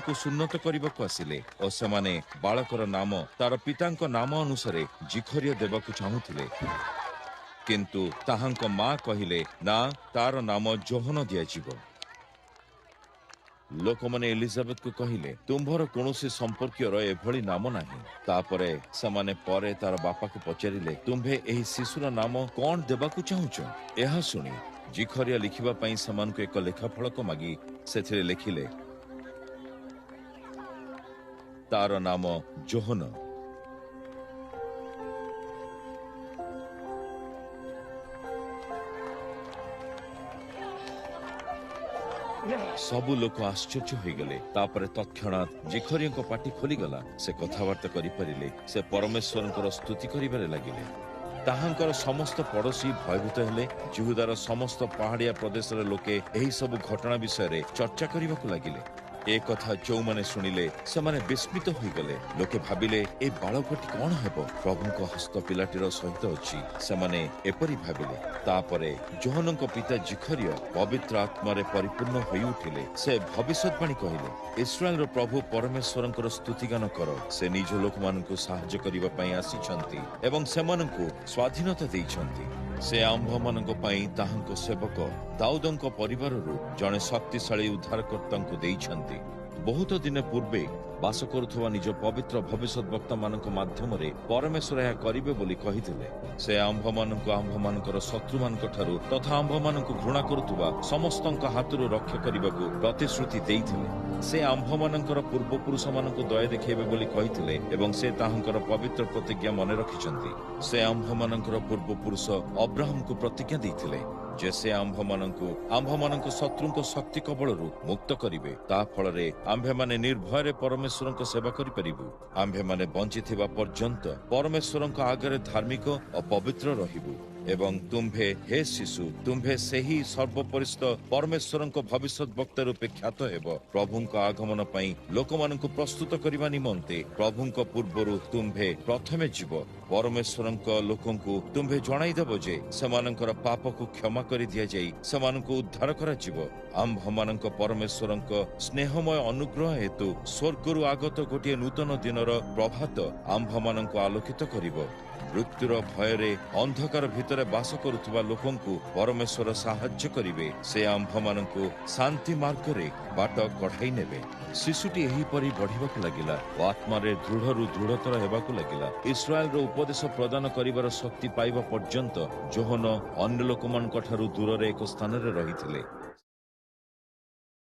को सुन्नत କରିବାକୁ ଆସିଲେ ଓ ସେମାନେ ବାଳକର ନାମ ତାର ପିତାଙ୍କ ନାମ ଅନୁସାରେ ଜିଖରିୟ ଦେବାକୁ ଚାହୁଁଥିଲେ। କିନ୍ତୁ ତାହାଙ୍କ ମା କହିଲେ, ନା, ତାର ନାମ ଯୋହନ ଦିଆଯିବ। ଲୋକମାନେ ଏଲିଜାବେଥକୁ କହିଲେ, ତୁମ୍ଭର କୌଣସି ସମ୍ପର୍କୀୟର ଏଭଳି ନାମ ନାହିଁ। ତାପରେ ସେମାନେ ପରେ ତାର ବାପାକୁ ପଚାରିଲେ, ତୁମ୍ଭେ ଏହି ଶିଶୁର ନାମ କଣ ଦେବାକୁ ଚାହୁଁଛ? ଏହା ଶୁଣି ଜିଖରିୟ ଲେଖିବା ପାଇଁ ସେମାନଙ୍କୁ ଏକ ଲେଖାଫଳକ ମାଗି ସେଥିରେ ଲେଖିଲେ, ତାର ନାମ ଯୋହନ। ସବୁ ଲୋକ ଆଶ୍ଚର୍ଯ୍ୟ ହୋଇଗଲେ। ତାପରେ ତତ୍କ୍ଷଣାତ୍ ଜିଖରିୟଙ୍କ ପାଟି ଖୋଲିଗଲା। ସେ କଥାବାର୍ତ୍ତା କରିପାରିଲେ। ସେ ପରମେଶ୍ୱରଙ୍କର ସ୍ତୁତି କରିବାରେ ଲାଗିଲେ। ତାହାଙ୍କର ସମସ୍ତ ପଡ଼ୋଶୀ ଭୟଭୀତ ହେଲେ। ଜିହୁଦାର ସମସ୍ତ ପାହାଡ଼ିଆ ପ୍ରଦେଶର ଲୋକେ ଏହି ସବୁ ଘଟଣା ବିଷୟରେ ଚର୍ଚ୍ଚା କରିବାକୁ ଲାଗିଲେ। ଏ କଥା ଯେଉଁମାନେ ଶୁଣିଲେ ସେମାନେ ବିସ୍ମିତ ହୋଇଗଲେ। ଲୋକେ ଭାବିଲେ, ଏ ବାଳକଟି କଣ ହେବ? ପ୍ରଭୁଙ୍କ ହସ୍ତ ପିଲାଟିର ସହିତ ଅଛି। ସେମାନେ ଏପରି ଭାବିଲେ। ତାପରେ ଯୋହନଙ୍କ ପିତା ଜିଖରିୟ ପବିତ୍ର ଆତ୍ମାରେ ପରିପୂର୍ଣ୍ଣ ହୋଇ ଉଠିଲେ। ସେ ଭବିଷ୍ୟତବାଣୀ କହିଲେ, ଇସ୍ରାଏଲର ପ୍ରଭୁ ପରମେଶ୍ୱରଙ୍କର ସ୍ତୁତିଗାନ କର। ସେ ନିଜ ଲୋକମାନଙ୍କୁ ସାହାଯ୍ୟ କରିବା ପାଇଁ ଆସିଛନ୍ତି ଏବଂ ସେମାନଙ୍କୁ ସ୍ୱାଧୀନତା ଦେଇଛନ୍ତି। ସେ ଆମ୍ଭମାନଙ୍କ ପାଇଁ ତାହାଙ୍କ ସେବକ ଦାଉଦଙ୍କ ପରିବାରରୁ ଜଣେ ଶକ୍ତିଶାଳୀ ଉଦ୍ଧାରକର୍ତ୍ତାଙ୍କୁ ଦେଇଛନ୍ତି। ବହୁତ ଦିନ ପୂର୍ବେ ବାସ କରୁଥିବା ନିଜ ପବିତ୍ର ଭବିଷ୍ୟତବକ୍ତା ମାନଙ୍କ ମାଧ୍ୟମରେ ପରମେଶ୍ୱର ଏହା କରିବେ ବୋଲି କହିଥିଲେ। ସେ ଆମ୍ଭମାନଙ୍କୁ ଆମ୍ଭମାନଙ୍କର ଶତ୍ରୁମାନଙ୍କ ଠାରୁ ତଥା ଆମ୍ଭମାନଙ୍କୁ ଘୃଣା କରୁଥିବା ସମସ୍ତଙ୍କ ହାତରୁ ରକ୍ଷା କରିବାକୁ ପ୍ରତିଶ୍ରୁତି ଦେଇଥିଲେ। ସେ ଆମ୍ଭମାନଙ୍କର ପୂର୍ବପୁରୁଷମାନଙ୍କୁ ଦୟା ଦେଖାଇବେ ବୋଲି କହିଥିଲେ ଏବଂ ସେ ତାହାଙ୍କର ପବିତ୍ର ପ୍ରତିଜ୍ଞା ମନେ ରଖିଛନ୍ତି। ସେ ଆମ୍ଭମାନଙ୍କର ପୂର୍ବପୁରୁଷ ଅବ୍ରାହମକୁ ପ୍ରତିଜ୍ଞା ଦେଇଥିଲେ ଯେ ସେ ଆମ୍ଭମାନଙ୍କ ଶତ୍ରୁଙ୍କ ଶକ୍ତି କବଳରୁ ମୁକ୍ତ କରିବେ। ତା ଫଳରେ ଆମ୍ଭେମାନେ ନିର୍ଭୟରେ ପରମେଶ୍ୱରଙ୍କ ସେବା କରିପାରିବୁ। ଆମ୍ଭେମାନେ ବଞ୍ଚିଥିବା ପର୍ଯ୍ୟନ୍ତ ପରମେଶ୍ୱରଙ୍କ ଆଗରେ ଧାର୍ମିକ ଓ ପବିତ୍ର ରହିବୁ। ଏବଂ ତୁମ୍ଭେ ହେ ଶିଶୁ, ତୁମ୍ଭେ ସେହି ସର୍ବପରିସ୍ଥ ପରମେଶ୍ୱରଙ୍କ ଭବିଷ୍ୟତ ବକ୍ତା ରୂପେ ଖ୍ୟାତ ହେବ। ପ୍ରଭୁଙ୍କ ଆଗମନ ପାଇଁ ଲୋକମାନଙ୍କୁ ପ୍ରସ୍ତୁତ କରିବା ନିମନ୍ତେ ପ୍ରଭୁଙ୍କ ପୂର୍ବରୁ ତୁମ୍ଭେ ପ୍ରଥମେ ଯିବ। ପରମେଶ୍ୱରଙ୍କ ଲୋକଙ୍କୁ ତୁମ୍ଭେ ଜଣାଇଦେବ ଯେ ସେମାନଙ୍କର ପାପକୁ କ୍ଷମା କରି ଦିଆଯାଇ ସେମାନଙ୍କୁ ଉଦ୍ଧାର କରାଯିବ। ଆମ୍ଭମାନଙ୍କ ପରମେଶ୍ୱରଙ୍କ ସ୍ନେହମୟ ଅନୁଗ୍ରହ ହେତୁ ସ୍ୱର୍ଗରୁ ଆଗତ ଗୋଟିଏ ନୂତନ ଦିନର ପ୍ରଭାତ ଆମ୍ଭମାନଙ୍କୁ ଆଲୋକିତ କରିବ। ମୃତ୍ୟୁର ଭୟରେ ଅନ୍ଧକାର ଭିତରେ ବାସ କରୁଥିବା ଲୋକଙ୍କୁ ପରମେଶ୍ୱର ସାହାଯ୍ୟ କରିବେ। ସେ ଆମ୍ଭମାନଙ୍କୁ ଶାନ୍ତି ମାର୍ଗରେ ବାଟ କଢ଼ାଇ ନେବେ। ଶିଶୁଟି ଏହିପରି ବଢିବାକୁ ଲାଗିଲା ଓ ଆତ୍ମାରେ ଦୃଢ଼ରୁ ଦୃଢ଼ତର ହେବାକୁ ଲାଗିଲା। ଇସ୍ରାଏଲର ଉପଦେଶ ପ୍ରଦାନ କରିବାର ଶକ୍ତି ପାଇବା ପର୍ଯ୍ୟନ୍ତ ଯୋହନ ଅନ୍ୟ ଲୋକମାନଙ୍କ ଠାରୁ ଦୂରରେ ଏକ ସ୍ଥାନରେ ରହିଥିଲେ।